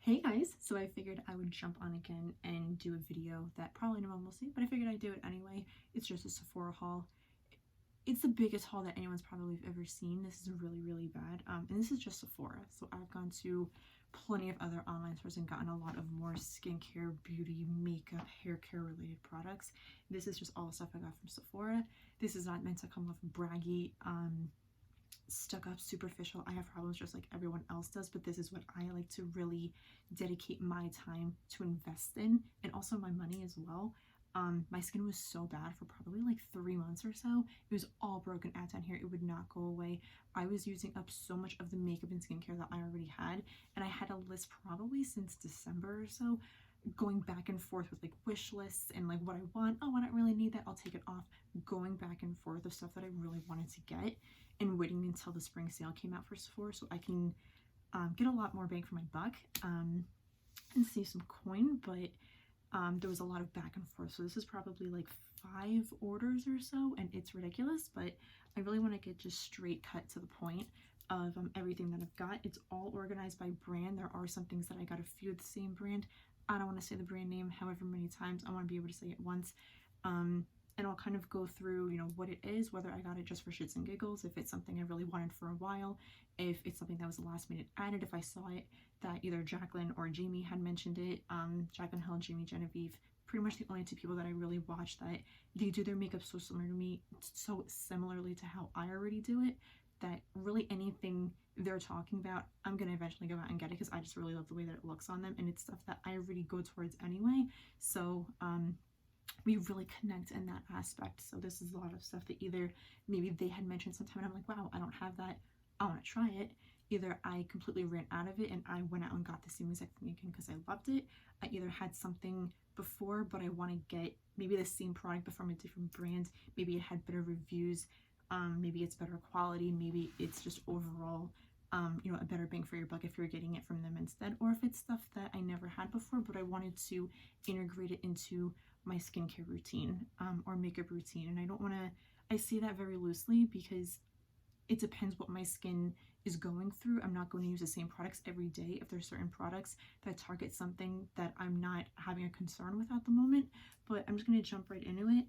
Hey guys, so I figured I would jump on again and do a video that probably no one will see, but I figured I'd do it anyway. It's just a Sephora haul. It's the biggest haul that anyone's probably ever seen. This is really bad. And this is just Sephora. So I've gone to plenty of other online stores and gotten a lot of more skincare, beauty, makeup, hair care related products. This is just all the stuff I got from Sephora. This is not meant to come off braggy, stuck up, superficial. I have problems just like everyone else does, but this is what I like to really dedicate my time to invest in, and also my money as well. My skin was so bad for probably like 3 months or so. It was all broken out down here. It would not go away. I was using up so much of the makeup and skincare that I already had, and I had a list probably since December or so, going back and forth with like wish lists and like what I want. Oh, I don't really need that, I'll take it off. Going back and forth of stuff that I really wanted to get, and waiting until the spring sale came out for Sephora so I can get a lot more bang for my buck and save some coin. But there was a lot of back and forth, so this is probably like 5 orders or so, and it's ridiculous, but I really want to get just straight cut to the point of everything that I've got. It's all organized by brand. There are some things that I got a few of the same brand. I don't want to say the brand name however many times. I want to be able to say it once. And I'll kind of go through, you know, what it is, whether I got it just for shits and giggles, if it's something I really wanted for a while, if it's something that was a last minute added, if I saw it that either Jacqueline or Jamie had mentioned it. Jacqueline Hill, Jamie Genevieve, pretty much the only 2 people that I really watch that they do their makeup so similar to me, so similarly to how I already do it, that really anything they're talking about, I'm going to eventually go out and get it because I just really love the way that it looks on them, and it's stuff that I already go towards anyway. So we really connect in that aspect. So this is a lot of stuff that either maybe they had mentioned sometime and I'm like, wow, I don't have that, I want to try it. Either I completely ran out of it and I went out and got the same exact thing again because I loved it. I either had something before but I want to get maybe the same product but from a different brand. Maybe it had better reviews, maybe it's better quality, maybe it's just overall you know, a better bang for your buck if you're getting it from them instead, or if it's stuff that I never had before but I wanted to integrate it into my skincare routine or makeup routine. And I don't want to, I say that very loosely because it depends what my skin is going through. I'm not going to use the same products every day if there's certain products that target something that I'm not having a concern with at the moment. But I'm just going to jump right into it.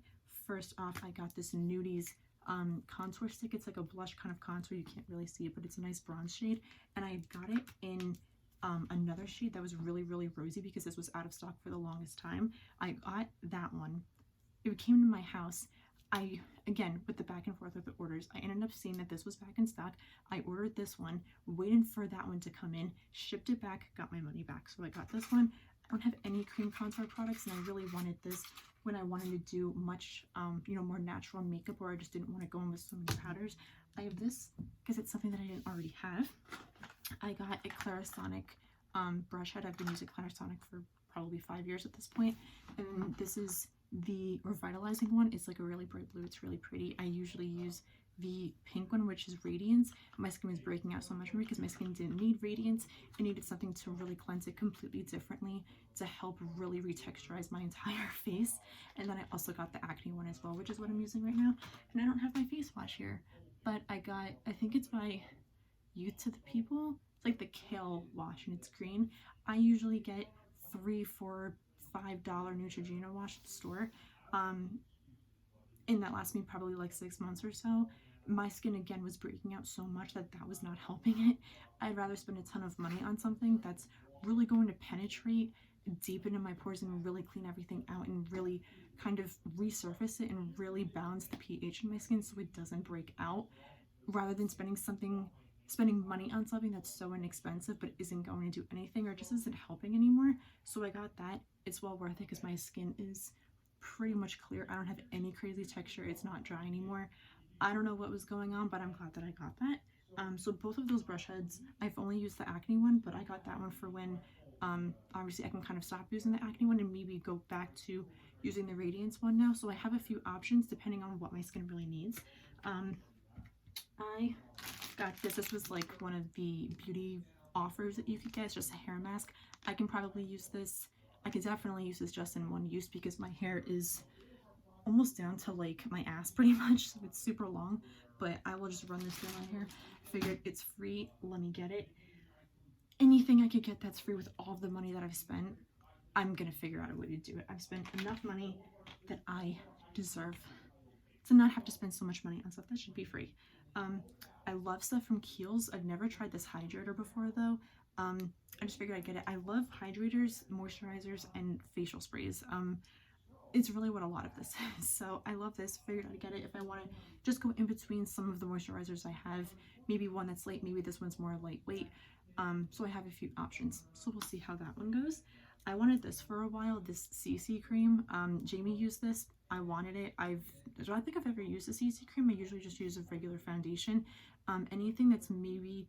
First off, I got this Nudies contour stick. It's like a blush kind of contour. You can't really see it, but it's a nice bronze shade, and I got it in another shade that was really rosy because this was out of stock for the longest time. I got that one. It came to my house. I, again, with the back and forth with the orders, I ended up seeing that this was back in stock. I ordered this one, waited for that one to come in, shipped it back, got my money back. So I got this one. I don't have any cream contour products, and I really wanted this when I wanted to do much, you know, more natural makeup, or I just didn't want to go in with so many powders. I have this because it's something that I didn't already have. I got a Clarisonic brush head. I've been using Clarisonic for probably 5 years at this point, and this is the revitalizing one. It's like a really bright blue. It's really pretty. I usually use the pink one, which is Radiance. My skin was breaking out so much for me because my skin didn't need Radiance. It needed something to really cleanse it completely differently to help really retexturize my entire face. And then I also got the acne one as well, which is what I'm using right now. And I don't have my face wash here, but I got, I think it's by Youth to the People. It's like the kale wash, and it's green. I usually get $3, $4, $5 Neutrogena wash at the store, and that lasts me probably like 6 months or so. My skin again was breaking out so much that that was not helping it. I'd rather spend a ton of money on something that's really going to penetrate deep into my pores and really clean everything out and really kind of resurface it and really balance the pH in my skin so it doesn't break out, rather than spending money on something that's so inexpensive but isn't going to do anything or just isn't helping anymore. So I got that. It's well worth it because my skin is pretty much clear. I don't have any crazy texture. It's not dry anymore. I don't know what was going on, but I'm glad that I got that. So both of those brush heads, I've only used the acne one, but I got that one for when obviously I can kind of stop using the acne one and maybe go back to using the Radiance one now. So I have a few options depending on what my skin really needs. I got this. This was like one of the beauty offers that you could get. It's just a hair mask. I can probably use this. I could definitely use this just in one use because my hair is almost down to like my ass pretty much, so it's super long, but I will just run this through my hair. I figured it's free, let me get it. anything I could get that's free with all of the money that I've spent, I'm gonna figure out a way to do it. I've spent enough money that I deserve to not have to spend so much money on stuff that should be free. I love stuff from Kiehl's. I've never tried this hydrator before though. I just figured I'd get it. I love hydrators, moisturizers, and facial sprays. It's really what a lot of this is. So I love this. Figured I'd get it if I want to just go in between some of the moisturizers I have. Maybe one that's light, maybe this one's more lightweight. So I have a few options. So we'll see how that one goes. I wanted this for a while, this CC cream. Jamie used this. I wanted it. I don't think I've ever used a CC cream. I usually just use a regular foundation. Anything that's maybe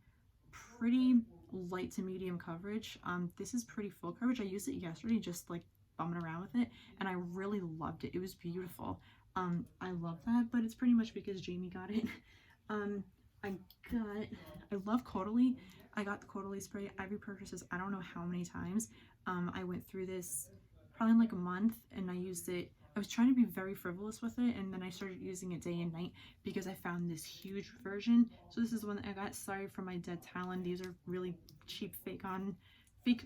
pretty light to medium coverage. This is pretty full coverage. I used it yesterday just like bumming around with it, and I really loved it. It was beautiful. I love that, but it's pretty much because Jamie got it. I love Caudalie. I got the Caudalie spray. I repurchased this I don't know how many times. I went through this probably in like a month, and I used it. I was trying to be very frivolous with it, and then I started using it day and night because I found this huge version. So this is the one that I got. Sorry for my dead talon. These are really cheap fake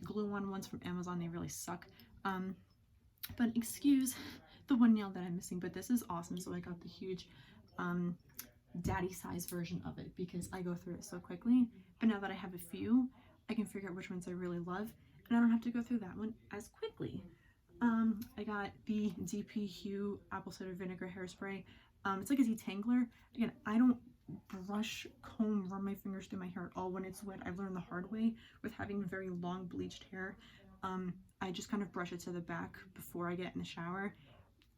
glue-on ones from Amazon. They really suck. But excuse the one nail that I'm missing, but this is awesome. So I got the huge daddy size version of it because I go through it so quickly. But now that I have a few, I can figure out which ones I really love, and I don't have to go through that one as quickly. I got the DP Hue apple cider vinegar hairspray. It's like a detangler. Again, I don't brush, comb, run my fingers through my hair at all when it's wet. I've learned the hard way with having very long bleached hair. I just kind of brush it to the back before I get in the shower,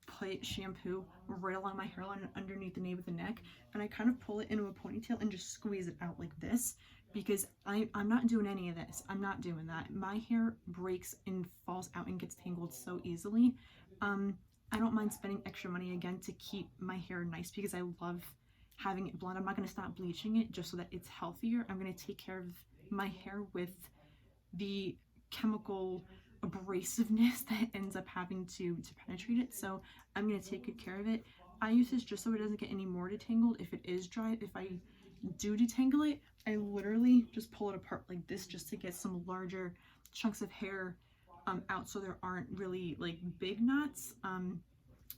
put shampoo right along my hairline and underneath the nape of the neck, and I kind of pull it into a ponytail and just squeeze it out like this, because I'm not doing any of this. I'm not doing that. My hair breaks and falls out and gets tangled so easily. I don't mind spending extra money again to keep my hair nice because I love having it blonde. I'm not going to stop bleaching it just so that it's healthier. I'm going to take care of my hair with the chemical abrasiveness that ends up having to penetrate it. So I'm going to take good care of it. I use this just so it doesn't get any more detangled. If it is dry, if I do detangle it, I literally just pull it apart like this just to get some larger chunks of hair out so there aren't really like big knots,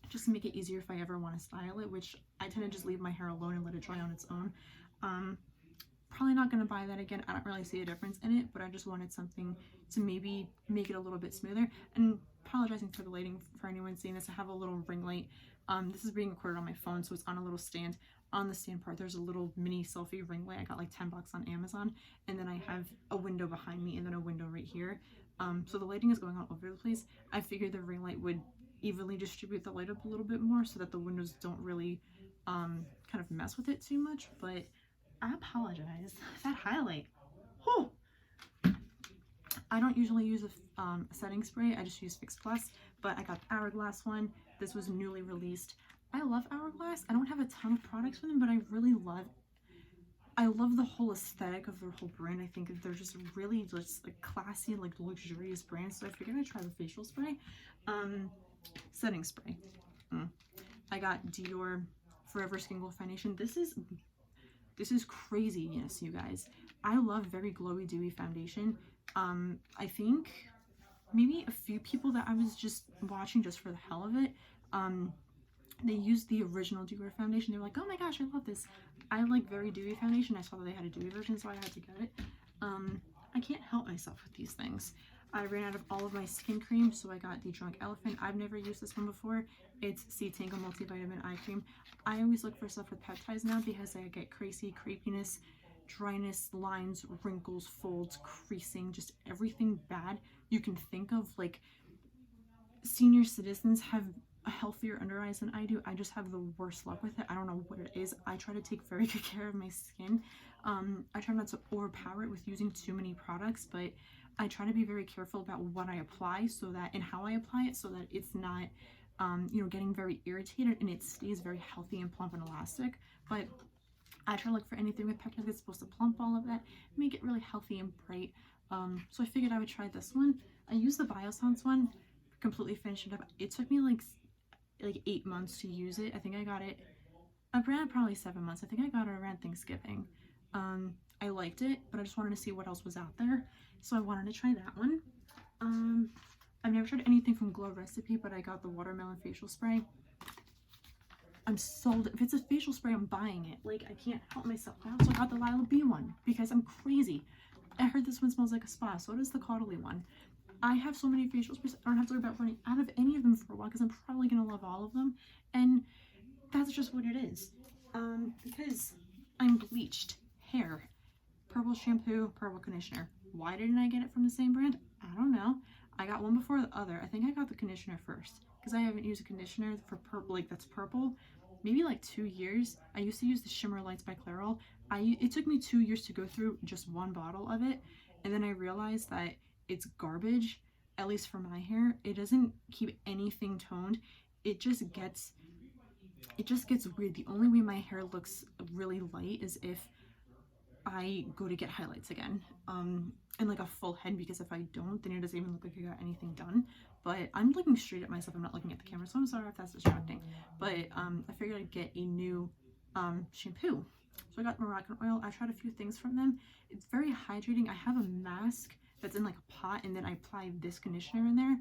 just to make it easier if I ever want to style it, which I tend to just leave my hair alone and let it dry on its own. Probably not going to buy that again. I don't really see a difference in it, but I just wanted something to maybe make it a little bit smoother. And apologizing for the lighting for anyone seeing this, I have a little ring light. This is being recorded on my phone, so it's on a little stand. On the stand part, there's a little mini selfie ring light. I got like 10 bucks on Amazon, and then I have a window behind me and then a window right here. So the lighting is going all over the place. I figured the ring light would evenly distribute the light up a little bit more so that the windows don't really kind of mess with it too much, but I apologize. That highlight. Whew. I don't usually use a setting spray. I just use Fix Plus, but I got the Hourglass one. This was newly released. I love Hourglass. I don't have a ton of products from them, but I love the whole aesthetic of their whole brand. I think they're just really just like classy, like luxurious brands. So I figured I'd try the facial spray. Setting spray. I got Dior Forever Skin Glow Foundation. This is craziness, you guys. I love very glowy, dewy foundation. I think maybe a few people that I was just watching just for the hell of it, they used the original Dior foundation. They were like, oh my gosh, I love this. I like very dewy foundation. I saw that they had a dewy version, so I had to get it. I can't help myself with these things. I ran out of all of my skin cream, so I got the Drunk Elephant. I've never used this one before. It's Sea Tangle Multivitamin Eye Cream. I always look for stuff with peptides now because I get crazy crepiness, dryness, lines, wrinkles, folds, creasing, just everything bad you can think of. Like, senior citizens have healthier under eyes than I do. I just have the worst luck with it. I don't know what it is. I try to take very good care of my skin. I try not to overpower it with using too many products, but I try to be very careful about what I apply so that, and how I apply it, so that it's not getting very irritated and it stays very healthy and plump and elastic. But I try to look for anything with peptides that's supposed to plump all of that, make it really healthy and bright. So I figured I would try this one. I used the Biossance one, completely finished it up. It took me like 8 months to use it. I think I got it around probably 7 months. I think I got it around Thanksgiving. I liked it, but I just wanted to see what else was out there. So I wanted to try that one. I've never tried anything from Glow Recipe, but I got the watermelon facial spray. I'm sold. If it's a facial spray, I'm buying it. Like, I can't help myself. I also got the Lila B one because I'm crazy. I heard this one smells like a spa. So does the Caudalie one. I have so many facial sprays, I don't have to worry about running out of any of them for a while because I'm probably going to love all of them. And that's just what it is. Because I'm bleached hair. Purple shampoo, purple conditioner. Why didn't I get it from the same brand? I don't know. I got one before the other. I think I got the conditioner first because I haven't used a conditioner for purple, like that's purple, maybe like 2 years. I used to use the Shimmer Lights by Clairol. It took me 2 years to go through just one bottle of it, and then I realized that it's garbage, at least for my hair. It doesn't keep anything toned. It just gets weird. The only way my hair looks really light is if I go to get highlights again, and like a full head, because if I don't, then it doesn't even look like I got anything done. But I'm looking straight at myself, I'm not looking at the camera, so I'm sorry if that's distracting. But I figured I'd get a new shampoo. So I got Moroccan oil. I tried a few things from them. It's very hydrating. I have a mask that's in like a pot, and then I apply this conditioner in there.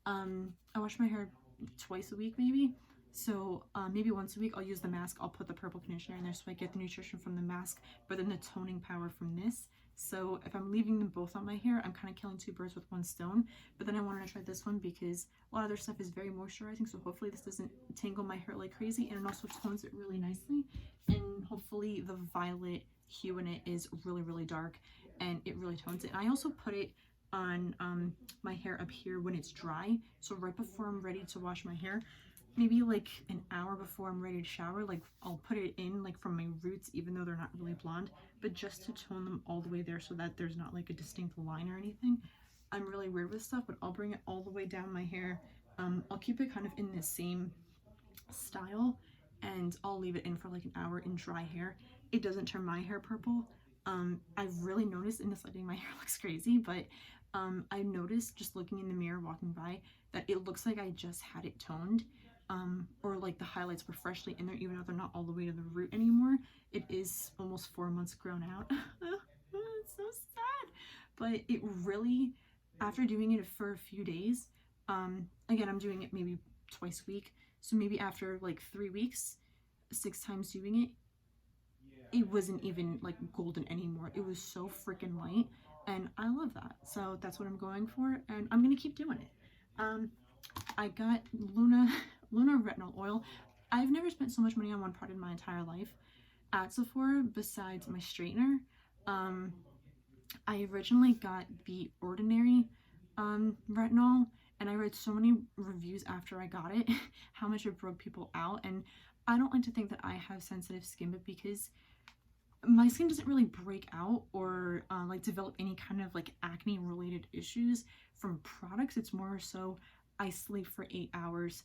I wash my hair twice a week maybe. So maybe once a week I'll use the mask. I'll put the purple conditioner in there so I get the nutrition from the mask, but then the toning power from this. So if I'm leaving them both on my hair, I'm kind of killing two birds with one stone. But then I wanted to try this one because a lot of their stuff is very moisturizing. So hopefully this doesn't tangle my hair like crazy, and it also tones it really nicely. And hopefully the violet hue in it is really, really dark, and it really tones it. And I also put it on my hair up here when it's dry. So right before I'm ready to wash my hair, maybe like an hour before I'm ready to shower, like I'll put it in like from my roots, even though they're not really blonde, but just to tone them all the way there so that there's not like a distinct line or anything. I'm really weird with stuff, but I'll bring it all the way down my hair. I'll keep it kind of in the same style, and I'll leave it in for like an hour in dry hair. It doesn't turn my hair purple. I've really noticed, and this lighting my hair looks crazy, but I noticed just looking in the mirror walking by that it looks like I just had it toned. Or like the highlights were freshly in there, even though they're not all the way to the root anymore. It is almost 4 months grown out. It's so sad. But it really, after doing it for a few days, again, I'm doing it maybe twice a week. So maybe after like 3 weeks, 6 times doing it, it wasn't even like golden anymore. It was so freaking light, and I love that. So that's what I'm going for, and I'm gonna keep doing it. I got Luna retinol oil. I've never spent so much money on one product in my entire life at Sephora besides my straightener. I originally got the Ordinary retinol, and I read so many reviews after I got it how much it broke people out, and I don't like to think that I have sensitive skin, but because my skin doesn't really break out or like develop any kind of like acne related issues from products. It's more so I sleep for 8 hours,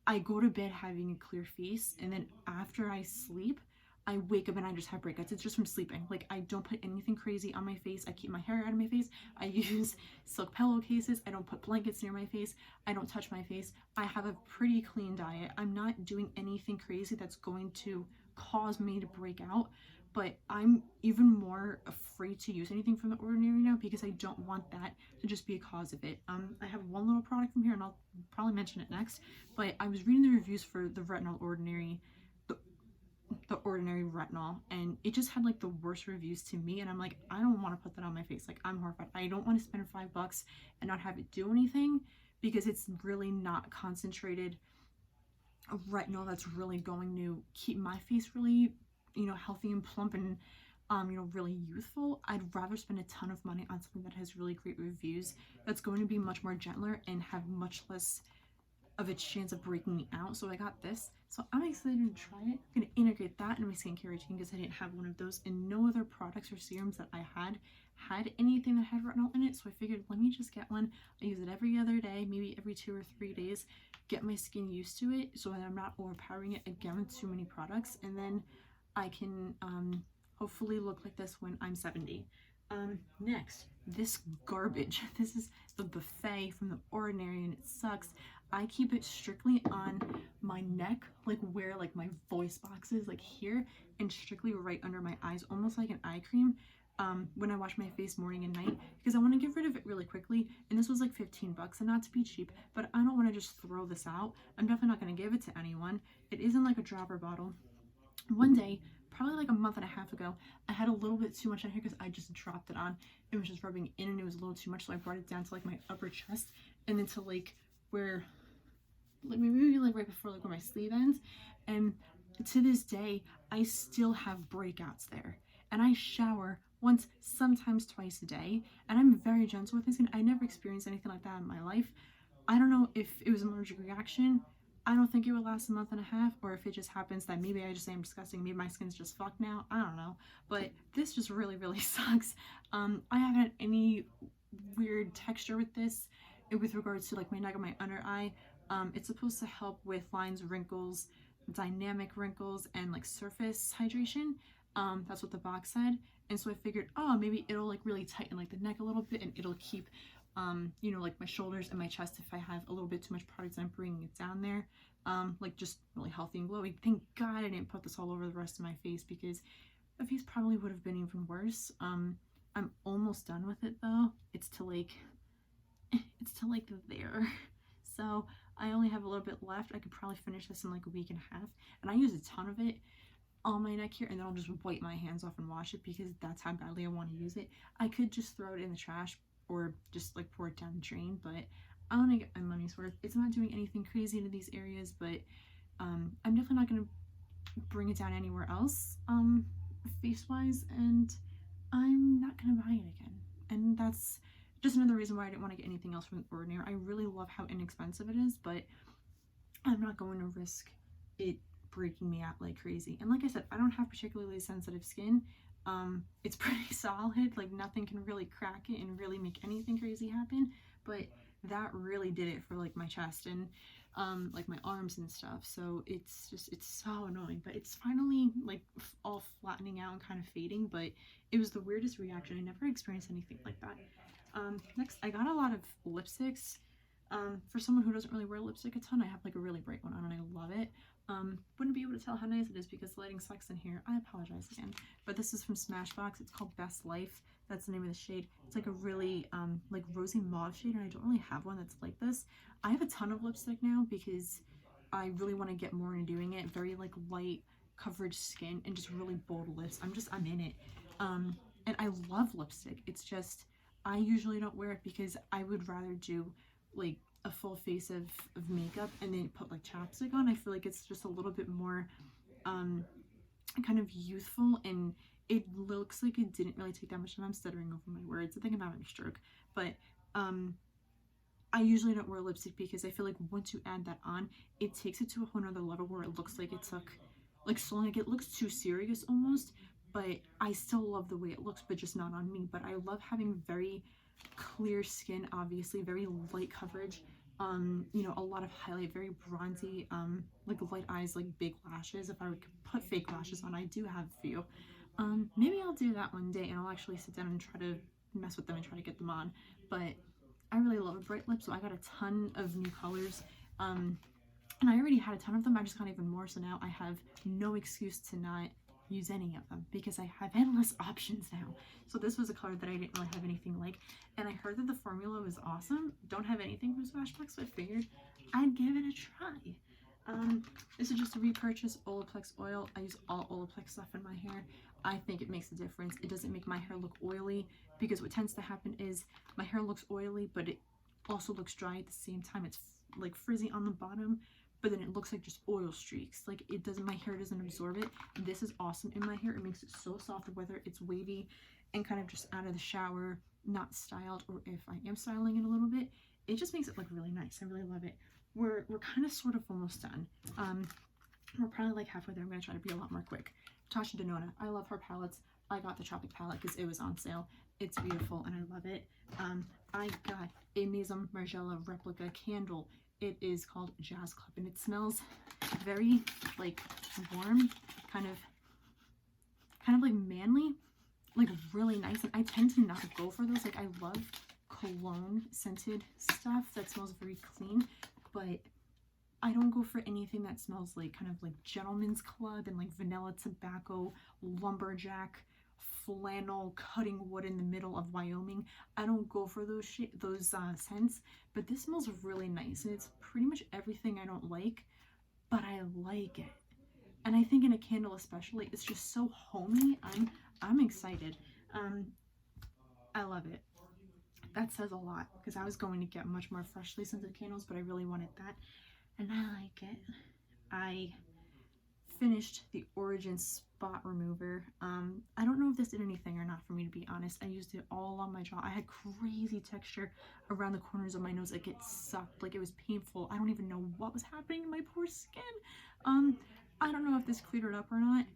I go to bed having a clear face, and then after I sleep, I wake up and I just have breakouts. It's just from sleeping. Like, I don't put anything crazy on my face. I keep my hair out of my face. I use silk pillowcases. I don't put blankets near my face. I don't touch my face. I have a pretty clean diet. I'm not doing anything crazy that's going to cause me to break out. But I'm even more afraid to use anything from The Ordinary now because I don't want that to just be a cause of it. I have one little product from here, and I'll probably mention it next, but I was reading the reviews for the Retinol Ordinary, the Ordinary Retinol, and it just had like the worst reviews to me, and I'm like, I don't want to put that on my face. Like, I'm horrified. I don't want to spend $5 and not have it do anything because it's really not concentrated retinol that's really going to keep my face really, you know, healthy and plump and you know, really youthful. I'd rather spend a ton of money on something that has really great reviews, that's going to be much more gentler and have much less of a chance of breaking me out. So I got this, so I'm excited to try it. I'm gonna integrate that in my skincare routine because I didn't have one of those, and no other products or serums that I had anything that had retinol in it. So I figured, let me just get one. I use it every other day, maybe every 2 or 3 days, get my skin used to it so that I'm not overpowering it again with too many products, and then I can hopefully look like this when I'm 70. Next, this garbage. This is the buffet from The Ordinary, and it sucks. I keep it strictly on my neck, like where like my voice box is, like here, and strictly right under my eyes, almost like an eye cream. when I wash my face morning and night, because I want to get rid of it really quickly. And this was like 15 bucks, and not to be cheap, but I don't want to just throw this out. I'm definitely not going to give it to anyone. It isn't like a dropper bottle. One day, probably like a month and a half ago, I had a little bit too much on here because I just dropped it on. It was just rubbing in and it was a little too much, so I brought it down to like my upper chest and then to like where, like maybe like right before like where my sleeve ends. And to this day, I still have breakouts there. And I shower once, sometimes twice a day, and I'm very gentle with my skin. I never experienced anything like that in my life. I don't know if it was an allergic reaction. I don't think it would last a month and a half, or if it just happens that maybe I just say I'm disgusting, maybe my skin's just fucked now, I don't know. But this just really, really sucks. I haven't had any weird texture with this with regards to like my neck and my under eye. It's supposed to help with lines, wrinkles, dynamic wrinkles, and like surface hydration. That's what the box said. And so I figured, oh, maybe it'll like really tighten like the neck a little bit, and it'll keep you know, like my shoulders and my chest, if I have a little bit too much product, I'm bringing it down there, like just really healthy and glowy. Thank God I didn't put this all over the rest of my face, because my face probably would have been even worse. I'm almost done with it though. It's to like there. So I only have a little bit left. I could probably finish this in like a week and a half, and I use a ton of it on my neck here, and then I'll just wipe my hands off and wash it, because that's how badly I want to use it. I could just throw it in the trash or just like pour it down the drain, but I want to get my money's worth. It's not doing anything crazy into these areas, but I'm definitely not going to bring it down anywhere else face wise, and I'm not going to buy it again. And that's just another reason why I didn't want to get anything else from Ordinary. I really love how inexpensive it is, but I'm not going to risk it breaking me out like crazy. And like I said, I don't have particularly sensitive skin. It's pretty solid, like nothing can really crack it and really make anything crazy happen, but that really did it for like my chest and like my arms and stuff. So it's so annoying, but it's finally like all flattening out and kind of fading. But it was the weirdest reaction. I never experienced anything like that. Next, I got a lot of lipsticks. For someone who doesn't really wear lipstick a ton, I have like a really bright one on and I love it. Wouldn't be able to tell how nice it is because the lighting sucks in here. I apologize again. But this is from Smashbox. It's called Best Life. That's the name of the shade. It's like a really like rosy mauve shade, and I don't really have one that's like this. I have a ton of lipstick now because I really want to get more into doing it. Very like light coverage skin and just really bold lips. I'm in it. And I love lipstick. It's just I usually don't wear it because I would rather do like a full face of makeup and then put like chapstick on. I feel like it's just a little bit more kind of youthful, and it looks like it didn't really take that much time. I'm stuttering over my words. I think I'm having a stroke. But I usually don't wear lipstick because I feel like once you add that on, it takes it to a whole nother level where it looks like it took like so long. Like it looks too serious almost, but I still love the way it looks, but just not on me. But I love having very clear skin, obviously very light coverage, you know, a lot of highlight, very bronzy, like light eyes, like big lashes. If I would put fake lashes on, I do have a few. Maybe I'll do that one day and I'll actually sit down and try to mess with them and try to get them on. But I really love a bright lip, so I got a ton of new colors, and I already had a ton of them. I just got even more, so now I have no excuse to not use any of them because I have endless options now. So this was a color that I didn't really have anything like, and I heard that the formula was awesome. Don't have anything from Smashbox, so I figured I'd give it a try. This is just a repurchase Olaplex oil. I use all Olaplex stuff in my hair. I think it makes a difference. It doesn't make my hair look oily, because what tends to happen is my hair looks oily, but it also looks dry at the same time. It's like frizzy on the bottom, but then it looks like just oil streaks. Like it doesn't, my hair doesn't absorb it. This is awesome in my hair. It makes it so soft, whether it's wavy and kind of just out of the shower, not styled, or if I am styling it a little bit, it just makes it look really nice. I really love it. We're kind of sort of almost done. We're probably like halfway there. I'm going to try to be a lot more quick. Tasha Denona. I love her palettes. I got the Tropic palette because it was on sale. It's beautiful and I love it. I got a Maison Margiela replica candle. It is called Jazz Club, and it smells very like warm, kind of like manly, like really nice. And I tend to not go for those. Like I love cologne scented stuff that smells very clean, but I don't go for anything that smells like kind of like Gentleman's Club and like vanilla tobacco, lumberjack, flannel cutting wood in the middle of Wyoming. I don't go for those scents, but this smells really nice, and it's pretty much everything I don't like, but I like it. And I think in a candle especially, it's just so homey. I'm excited. I love it. That says a lot, because I was going to get much more freshly scented candles, but I really wanted that, and I like it. I finished the Origin spot remover. I don't know if this did anything or not, for me to be honest. I used it all on my jaw. I had crazy texture around the corners of my nose. Like, it sucked, like it was painful. I don't even know what was happening in my poor skin. I don't know if this cleared it up or not.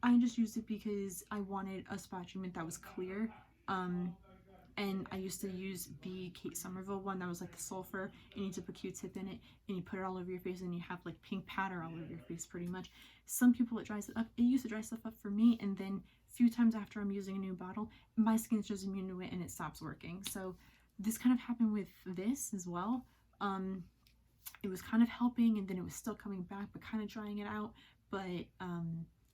I just used it because I wanted a spot treatment that was clear. And I used to use the Kate Somerville one that was like the sulfur, and you dip a Q-tip in it and you put it all over your face, and you have like pink powder all over your face pretty much. Some people, it dries it up. It used to dry stuff up for me, and then a few times after I'm using a new bottle, my skin's just immune to it and it stops working. So this kind of happened with this as well. It was kind of helping, and then it was still coming back but kind of drying it out. But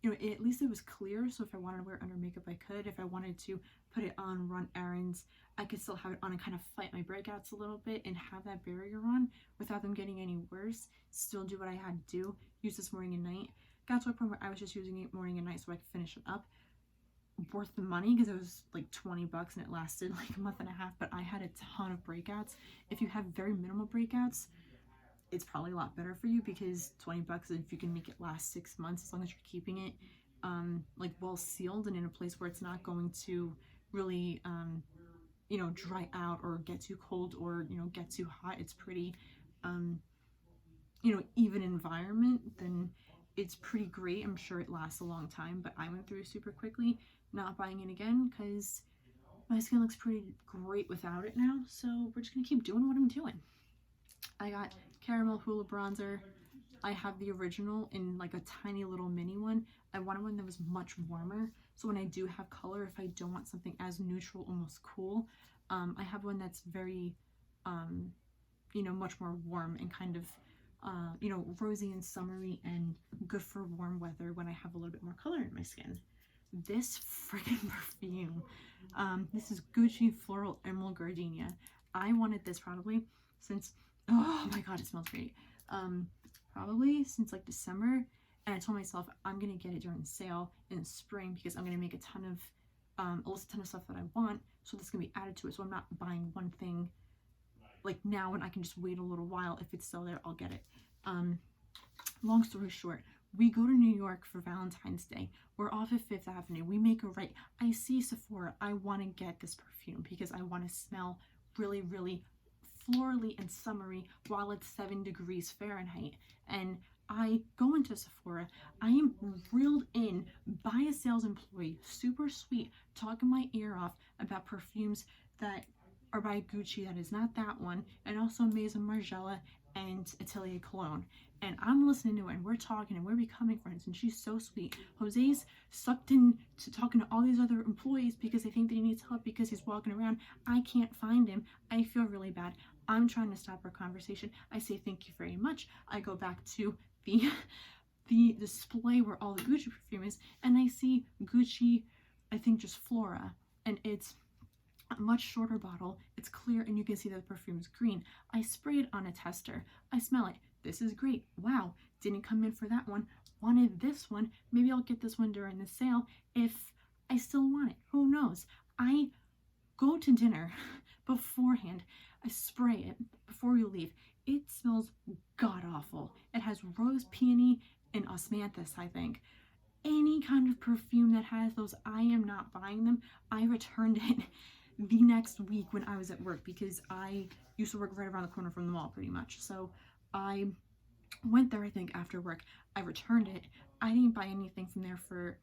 you know, at least it was clear, so if I wanted to wear it under makeup, I could. If I wanted to put it on, run errands, I could still have it on and kind of fight my breakouts a little bit and have that barrier on without them getting any worse. Still do what I had to do. Use this morning and night. Got to a point where I was just using it morning and night so I could finish it up. Worth the money, because it was like 20 bucks and it lasted like a month and a half, but I had a ton of breakouts. If you have very minimal breakouts, it's probably a lot better for you, because 20 bucks, if you can make it last 6 months, as long as you're keeping it like well sealed and in a place where it's not going to really you know, dry out or get too cold or, you know, get too hot. It's pretty you know, even environment, then it's pretty great. I'm sure it lasts a long time, but I went through it super quickly. Not buying it again because my skin looks pretty great without it now, so we're just gonna keep doing what I'm doing. I got Caramel Hula Bronzer. I have the original in like a tiny little mini one. I wanted one that was much warmer, so when I do have color, if I don't want something as neutral, almost cool, I have one that's very you know, much more warm and kind of you know, rosy and summery and good for warm weather when I have a little bit more color in my skin. This freaking perfume, this is Gucci Floral Emerald Gardenia. I wanted this probably since, oh my god, it smells great. Probably since like December, and I told myself I'm gonna get it during the sale in the spring because I'm gonna make a ton of a ton of stuff that I want, so this is gonna be added to it, so I'm not buying one thing like now and I can just wait a little while. If it's still there, I'll get it. Long story short, we go to New York for Valentine's Day. We're off of 5th Avenue. We make a right. I see Sephora. I want to get this perfume because I want to smell really, really florally and summery while it's 7 degrees Fahrenheit. And I go into Sephora. I am reeled in by a sales employee, super sweet, talking my ear off about perfumes that are by Gucci that is not that one, and also Maison Margiela and Atelier Cologne. And I'm listening to it, and we're talking, and we're becoming friends, and she's so sweet. Jose's sucked in to talking to all these other employees because they think that he needs help because he's walking around. I can't find him. I feel really bad. I'm trying to stop our conversation. I say thank you very much. I go back to the display where all the Gucci perfume is, and I see Gucci, I think just Flora, and it's a much shorter bottle. It's clear, and you can see that the perfume is green. I spray it on a tester. I smell it. This is great. Wow, didn't come in for that one. Wanted this one. Maybe I'll get this one during the sale if I still want it. Who knows? I go to dinner beforehand. I spray it before we leave. It smells god awful. It has rose, peony, and osmanthus, I think. Any kind of perfume that has those, I am not buying them. I returned it the next week when I was at work because I used to work right around the corner from the mall pretty much. So I went there, I think, after work. I returned it. I didn't buy anything from there for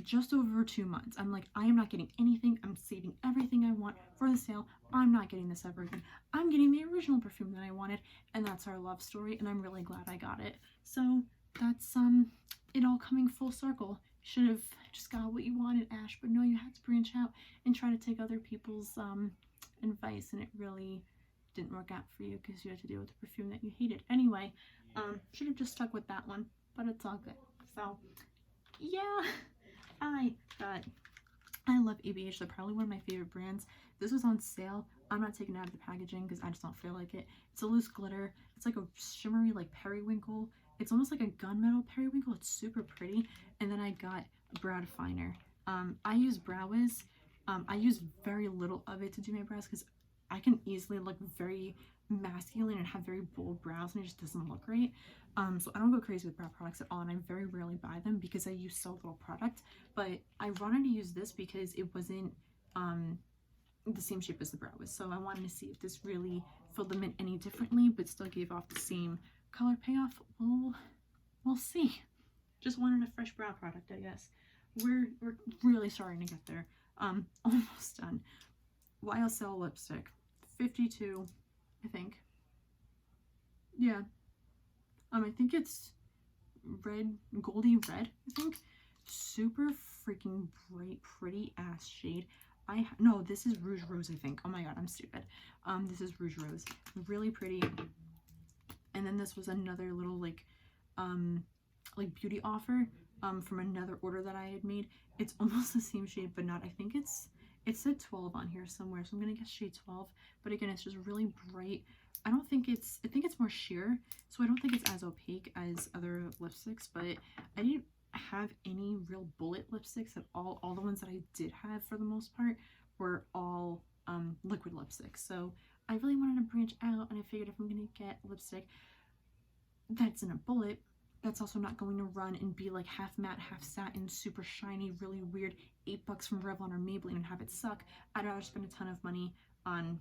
just over 2 months. I'm like, I am not getting anything. I'm saving everything I want for the sale. I'm not getting this ever again. I'm getting the original perfume that I wanted, and that's our love story, and I'm really glad I got it. So that's it all coming full circle. Should have just got what you wanted, Ash, but no, you had to branch out and try to take other people's advice, and it really didn't work out for you because you had to deal with the perfume that you hated. Anyway, should have just stuck with that one, but it's all good. So yeah, I got I love ABH. They're probably one of my favorite brands. This was on sale. I'm not taking it out of the packaging because I just don't feel like it. It's a loose glitter. It's like a shimmery like periwinkle. It's almost like a gunmetal periwinkle. It's super pretty. And then I got a brow definer. I use Brow Wiz. I use very little of it to do my brows because I can easily look very masculine and have very bold brows, and it just doesn't look great. So I don't go crazy with brow products at all, and I very rarely buy them because I use so little product. But I wanted to use this because it wasn't the same shape as the Brow Wiz, so I wanted to see if this really filled them in any differently but still gave off the same color payoff. We'll see. Just wanted a fresh brow product, I guess. We're really starting to get there. Almost done. YSL lipstick, 52, I think. Yeah. I think it's red, goldy red, I think. Super freaking bright, pretty ass shade. No, this is Rouge Rose, I think. Oh my god, I'm stupid. This is Rouge Rose. Really pretty. And then this was another little like beauty offer from another order that I had made. It's almost the same shade, but not. I think it said 12 on here somewhere, so I'm gonna guess shade 12. But again, it's just really bright. I think it's more sheer, so I don't think it's as opaque as other lipsticks, but I didn't have any real bullet lipsticks at all. All the ones that I did have for the most part were all liquid lipsticks. So I really wanted to branch out, and I figured if I'm gonna get lipstick that's in a bullet, that's also not going to run and be like half matte, half satin, super shiny, really weird, $8 from Revlon or Maybelline and have it suck. I'd rather spend a ton of money on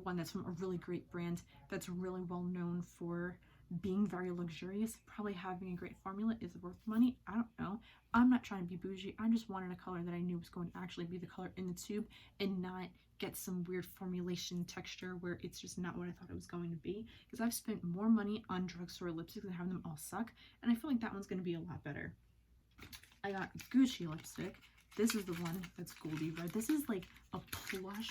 one that's from a really great brand that's really well known for being very luxurious. Probably having a great formula is worth money. I don't know. I'm not trying to be bougie. I just wanted a color that I knew was going to actually be the color in the tube and not get some weird formulation texture where it's just not what I thought it was going to be, because I've spent more money on drugstore lipsticks and having them all suck, and I feel like that one's going to be a lot better. I got Gucci lipstick. This is the one that's goldy red. This is like a plush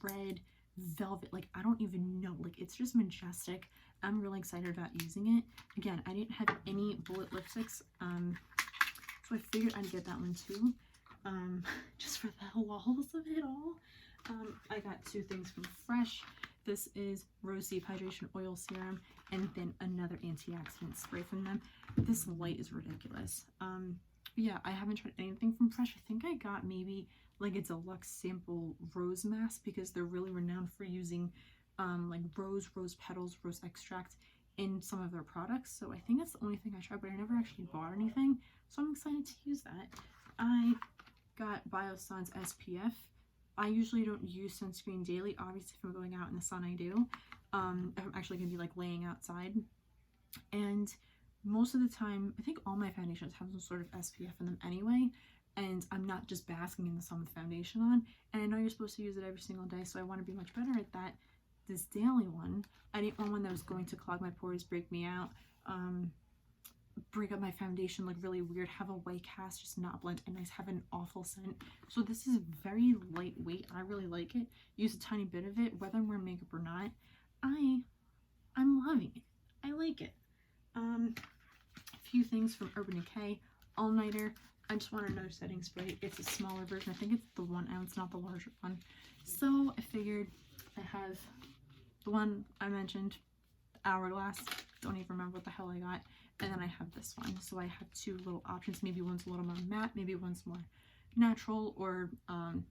red velvet, like I don't even know, like it's just majestic. I'm really excited about using it. Again, I didn't have any bullet lipsticks, so I figured I'd get that one too, just for the walls of it all. I got two things from Fresh. This is Rose Deep Hydration Oil Serum, and then another antioxidant spray from them. This light is ridiculous. Yeah, I haven't tried anything from Fresh. I think I got maybe like a deluxe sample rose mask because they're really renowned for using like rose petals, rose extract in some of their products. So I think that's the only thing I tried, but I never actually bought anything. So I'm excited to use that. I got Biossance SPF. I usually don't use sunscreen daily. Obviously, if I'm going out in the sun, I do. If I'm actually going to be like laying outside. And most of the time, I think all my foundations have some sort of SPF in them anyway. And I'm not just basking in the sun with foundation on. And I know you're supposed to use it every single day, so I want to be much better at that. This daily one, I didn't want one that was going to clog my pores, break me out, break up my foundation, like really weird, have a white cast, just not blend, and nice, have an awful scent. So this is very lightweight. I really like it. Use a tiny bit of it, whether I'm wearing makeup or not. I'm loving it. I like it. A few things from Urban Decay. All Nighter. I just want another setting spray. It's a smaller version. I think it's the 1 ounce, not the larger one. So I figured I have the one I mentioned, Hourglass. Don't even remember what the hell I got. And then I have this one. So I have two little options. Maybe one's a little more matte, maybe one's more natural, or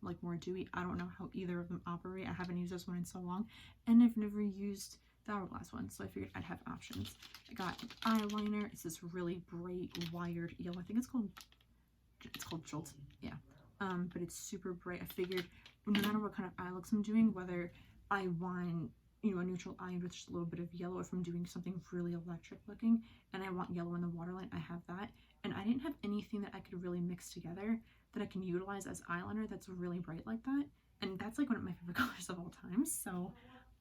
like more dewy. I don't know how either of them operate. I haven't used this one in so long, and I've never used the Hourglass one, so I figured I'd have options. I got an eyeliner. It's this really bright wired yellow. I think it's called Jolt. Yeah. But it's super bright. I figured no matter what kind of eye looks I'm doing, whether I want, you know, a neutral eye with just a little bit of yellow, if I'm doing something really electric looking and I want yellow in the waterline, I have that. And I didn't have anything that I could really mix together that I can utilize as eyeliner that's really bright like that. And that's like one of my favorite colors of all time. So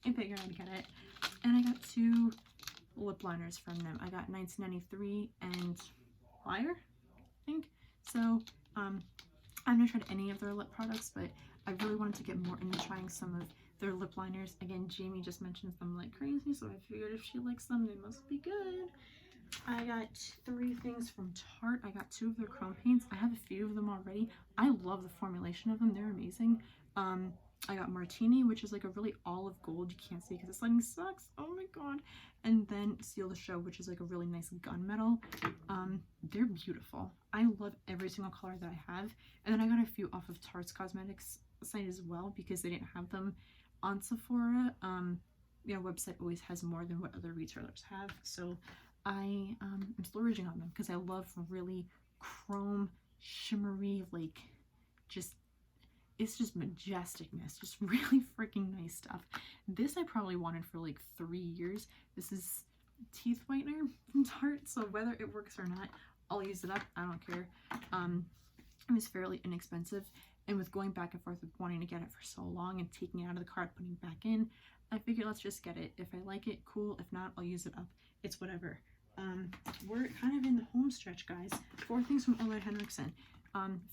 I figured I'd get it. And I got two lip liners from them. I got 1993 and Fire, I think. So I've never tried any of their lip products, but I really wanted to get more into trying some of their lip liners. Again, Jamie just mentions them like crazy, so I figured if she likes them, they must be good. I got 3 things from Tarte. I got 2 of their chrome paints. I have a few of them already. I love the formulation of them. They're amazing. I got Martini, which is like a really olive gold. You can't see because this lighting sucks. Oh my god. And then Seal the Show, which is like a really nice gunmetal. They're beautiful. I love every single color that I have. And then I got a few off of Tarte's Cosmetics site as well because they didn't have them on Sephora. You know, website always has more than what other retailers have. So I am splurging on them because I love really chrome, shimmery, like just, it's just majesticness, just really freaking nice stuff. This I probably wanted for like 3 years. This is teeth whitener from Tarte, so whether it works or not, I'll use it up. I don't care. It was fairly inexpensive, and with going back and forth with wanting to get it for so long and taking it out of the cart, putting it back in, I figured let's just get it. If I like it, cool. If not, I'll use it up. It's whatever. We're kind of in the home stretch, guys. 4 things from Ole Henriksen.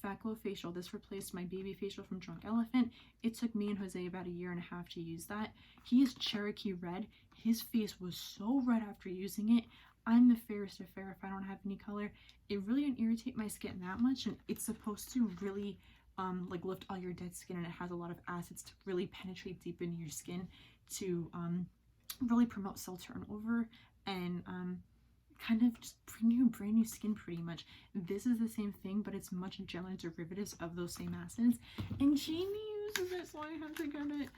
Fat Glow Facial. This replaced my baby facial from Drunk Elephant. It took me and Jose about 1.5 years to use that. He is Cherokee red. His face was so red after using it. I'm the fairest of fair if I don't have any color. It really didn't irritate my skin that much, and it's supposed to really like lift all your dead skin, and it has a lot of acids to really penetrate deep into your skin to really promote cell turnover and kind of just bring you brand new skin pretty much. This is the same thing, but it's much gentler derivatives of those same acids. And Jamie uses it, so I have to get it.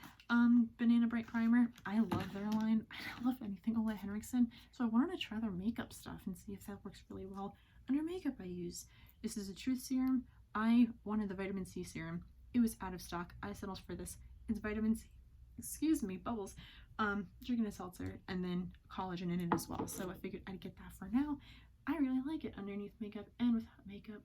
Banana Bright Primer. I love their line. I love anything Ole Henriksen. So I wanted to try their makeup stuff and see if that works really well under makeup I use. This is a Truth Serum. I wanted the vitamin C serum. It was out of stock. I settled for this. It's vitamin C. Excuse me, bubbles. Drinking a seltzer and then collagen in it as well, so I figured I'd get that for now. I really like it underneath makeup and without makeup.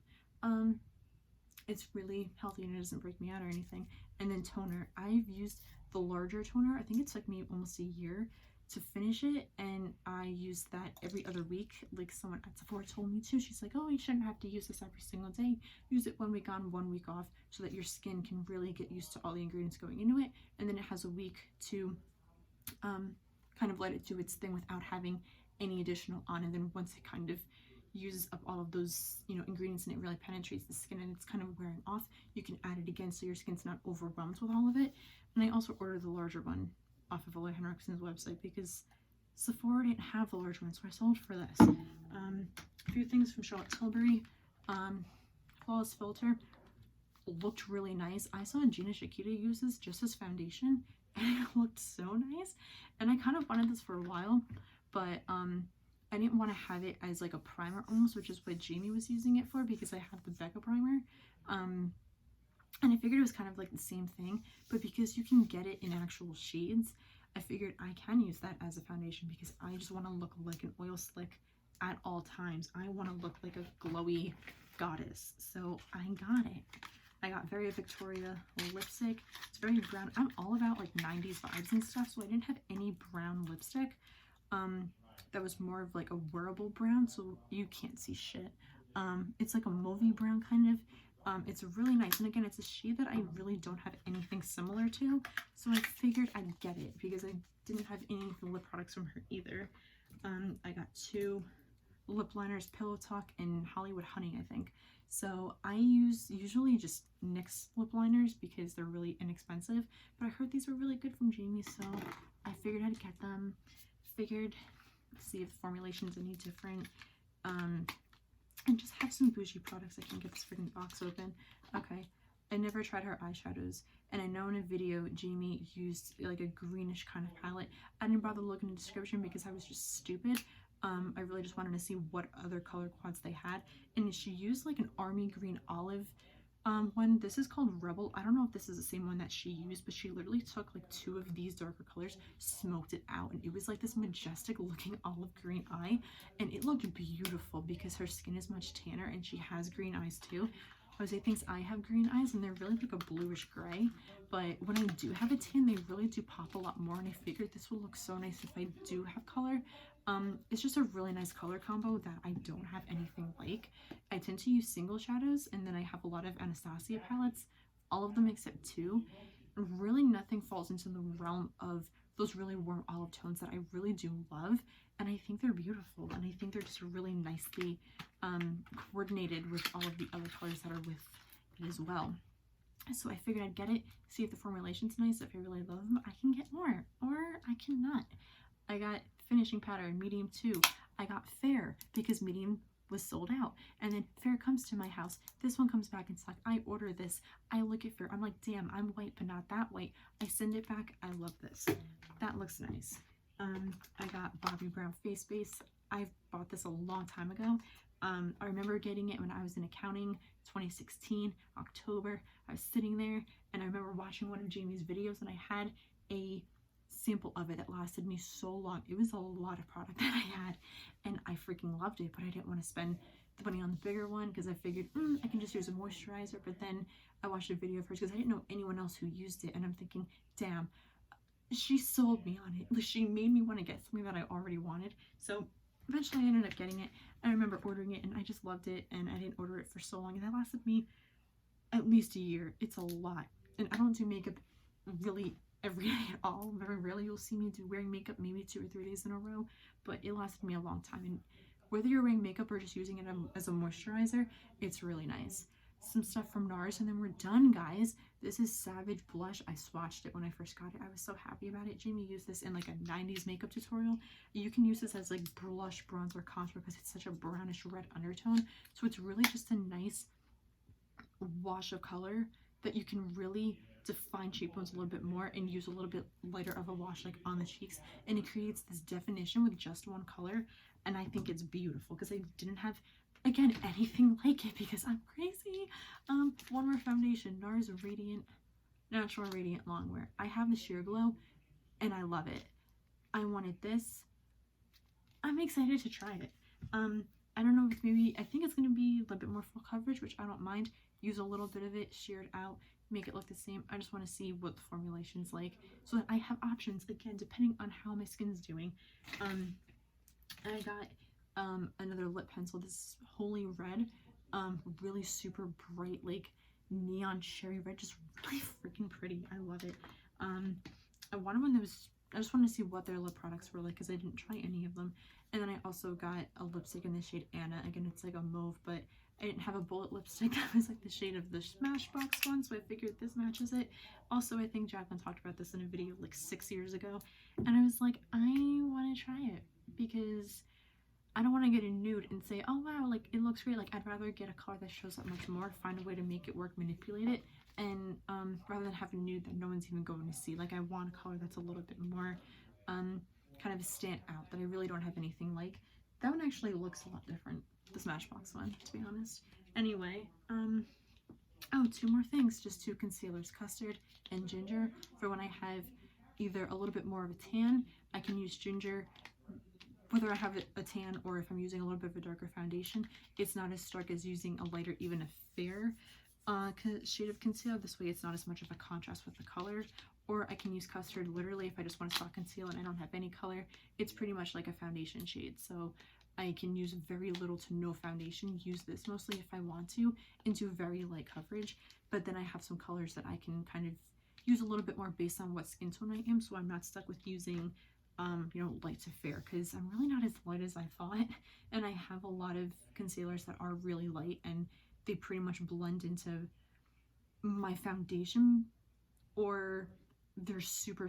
It's really healthy and it doesn't break me out or anything. And then toner. I've used the larger toner. I think it took me almost 1 year to finish it, and I use that every other week. Like someone at Sephora told me to. She's like, oh, you shouldn't have to use this every single day. Use it 1 week on, 1 week off, so that your skin can really get used to all the ingredients going into it, and then it has a week to kind of let it do its thing without having any additional on. And then once it kind of uses up all of those, you know, ingredients and it really penetrates the skin and it's kind of wearing off, you can add it again so your skin's not overwhelmed with all of it. And I also ordered the larger one off of Ole Henriksen's website because Sephora didn't have the large one, so I sold for this. A few things from Charlotte Tilbury. Flawless Filter looked really nice. I saw Gina Shakita use this just as foundation, and it looked so nice, and I kind of wanted this for a while, but I didn't want to have it as like a primer almost, which is what Jamie was using it for because I have the Becca primer, and I figured it was kind of like the same thing, but because you can get it in actual shades, I figured I can use that as a foundation because I just want to look like an oil slick at all times. I want to look like a glowy goddess, so I got it. I got Very Victoria lipstick. It's very brown. I'm all about like 90s vibes and stuff, so I didn't have any brown lipstick. That was more of like a wearable brown, so you can't see shit. It's like a mauvey brown kind of. It's really nice, and again, it's a shade that I really don't have anything similar to, so I figured I'd get it because I didn't have any lip products from her either. I got 2 lip liners, Pillow Talk and Hollywood Honey, I think. So I use usually just NYX lip liners because they're really inexpensive, but I heard these were really good from Jamie, so I figured I'd get them. Figured see if the formulation's any different, and just have some bougie products. I can't get this freaking box open. Okay, I never tried her eyeshadows, and I know in a video Jamie used like a greenish kind of palette. I didn't bother looking in the description because I was just stupid. I really just wanted to see what other color quads they had, and she used like an army green olive one. This is called Rebel. I don't know if this is the same one that she used, but she literally took like 2 of these darker colors, smoked it out, and it was like this majestic looking olive green eye, and it looked beautiful because her skin is much tanner and she has green eyes too. Jose thinks I have green eyes and they're really like a bluish gray, but when I do have a tan, they really do pop a lot more, and I figured this would look so nice if I do have color. It's just a really nice color combo that I don't have anything like. I tend to use single shadows, and then I have a lot of Anastasia palettes, all of them except 2. Really nothing falls into the realm of those really warm olive tones that I really do love, and I think they're beautiful, and I think they're just really nicely coordinated with all of the other colors that are with it as well. So I figured I'd get it, see if the formulation's nice. If I really love them, I can get more, or I cannot. I got finishing powder in medium 2. I got fair because medium was sold out, and then fair comes to my house. This one comes back in stock. I order this. I look at fair. I'm like, damn, I'm white but not that white. I send it back. I love this. That looks nice. I got Bobbi Brown face base. I bought this a long time ago. I remember getting it when I was in accounting, 2016, October. I was sitting there, and I remember watching one of Jamie's videos, and I had a sample of it that lasted me so long. It was a lot of product that I had, and I freaking loved it, but I didn't want to spend the money on the bigger one because I figured I can just use a moisturizer. But then I watched a video of hers because I didn't know anyone else who used it, and I'm thinking, damn, she sold me on it. She made me want to get something that I already wanted. So eventually I ended up getting it. I remember ordering it, and I just loved it, and I didn't order it for so long, and that lasted me at least a year. It's a lot, and I don't do makeup really every day at all. Very rarely you'll see me wearing makeup maybe 2 or 3 days in a row, but it lasted me a long time. And whether you're wearing makeup or just using it as a moisturizer, it's really nice. Some stuff from NARS, and then we're done, guys. This is Savage Blush. I swatched it when I first got it. I was so happy about it. Jamie used this in like a 90s makeup tutorial. You can use this as like blush, bronzer, contour because it's such a brownish red undertone. So it's really just a nice wash of color that you can really define cheekbones a little bit more and use a little bit lighter of a wash like on the cheeks, and it creates this definition with just one color. And I think it's beautiful because I didn't have, again, anything like it because I'm crazy. One more foundation, NARS Radiant Natural Radiant Longwear. I have the Sheer Glow and I love it. I wanted this. I'm excited to try it. I don't know if maybe, I think it's going to be a little bit more full coverage, which I don't mind. Use a little bit of it, shear it out, make it look the same. I just want to see what the formulation's like so that I have options, again, depending on how my skin's doing. I got another lip pencil. This is Holy Red, really super bright, like neon cherry red, just really freaking pretty. I love it. I wanted one that was, I just wanted to see what their lip products were like because I didn't try any of them. And then I also got a lipstick in the shade Anna. Again, it's like a mauve, but I didn't have a bullet lipstick that was like the shade of the Smashbox one, so I figured this matches it. Also, I think Jacqueline talked about this in a video like 6 years ago, and I was like, I want to try it because I don't want to get a nude and say, oh wow, like it looks great. Like I'd rather get a color that shows up much more, find a way to make it work, manipulate it, and rather than have a nude that no one's even going to see. Like I want a color that's a little bit more kind of stand out, that I really don't have anything like. That one actually looks a lot different, the Smashbox one, to be honest. Anyway, oh, 2 more things, just 2 concealers, Custard and Ginger, for when I have either a little bit more of a tan. I can use Ginger, whether I have a tan or if I'm using a little bit of a darker foundation. It's not as stark as using a lighter, even a fair shade of concealer. This way it's not as much of a contrast with the color. Or I can use Custard literally if I just want to stock conceal and I don't have any color. It's pretty much like a foundation shade, so I can use very little to no foundation. Use this mostly if I want to and do very light coverage, but then I have some colors that I can kind of use a little bit more based on what skin tone I am, so I'm not stuck with using you know, light to fair, because I'm really not as light as I thought, and I have a lot of concealers that are really light and they pretty much blend into my foundation, or they're super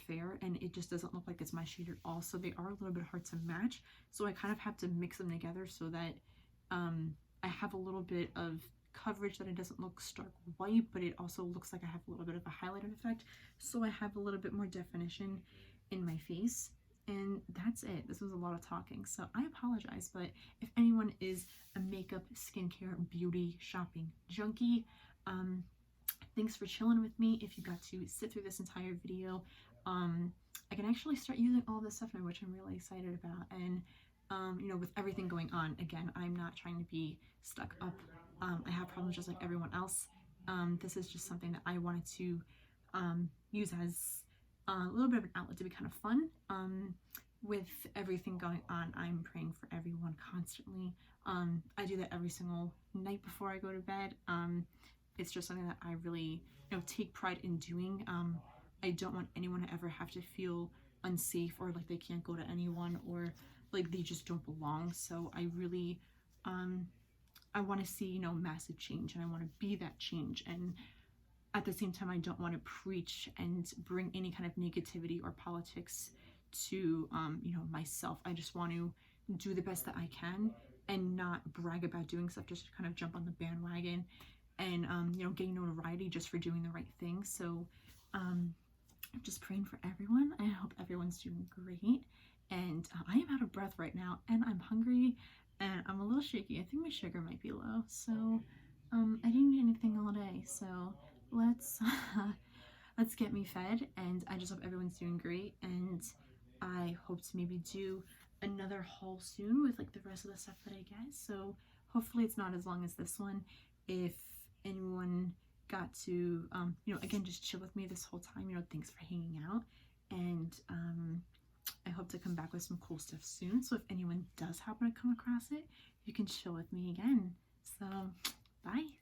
fair and it just doesn't look like it's my shade at all, so they are a little bit hard to match. So I kind of have to mix them together so that I have a little bit of coverage, that it doesn't look stark white, but it also looks like I have a little bit of a highlighted effect, so I have a little bit more definition in my face. And that's it. This was a lot of talking, so I apologize, but if anyone is a makeup, skincare, beauty, shopping junkie, thanks for chilling with me. If you got to sit through this entire video, I can actually start using all this stuff now, which I'm really excited about. And you know, with everything going on, again, I'm not trying to be stuck up. I have problems just like everyone else. This is just something that I wanted to use as a little bit of an outlet to be kind of fun. With everything going on, I'm praying for everyone constantly. I do that every single night before I go to bed. It's just something that I really, you know, take pride in doing. I don't want anyone to ever have to feel unsafe or like they can't go to anyone or like they just don't belong. So I really I want to see, you know, massive change, and I want to be that change. And at the same time, I don't want to preach and bring any kind of negativity or politics to you know, myself. I just want to do the best that I can and not brag about doing stuff just to kind of jump on the bandwagon and you know, gain notoriety just for doing the right thing. So I'm just praying for everyone. I hope everyone's doing great. And I am out of breath right now, and I'm hungry, and I'm a little shaky. I think my sugar might be low. So I didn't eat anything all day. So let's let's get me fed. And I just hope everyone's doing great. And I hope to maybe do another haul soon with like the rest of the stuff that I get. So hopefully it's not as long as this one. If anyone got to you know, again, just chill with me this whole time, you know, thanks for hanging out. And I hope to come back with some cool stuff soon. So if anyone does happen to come across it, you can chill with me again. So bye.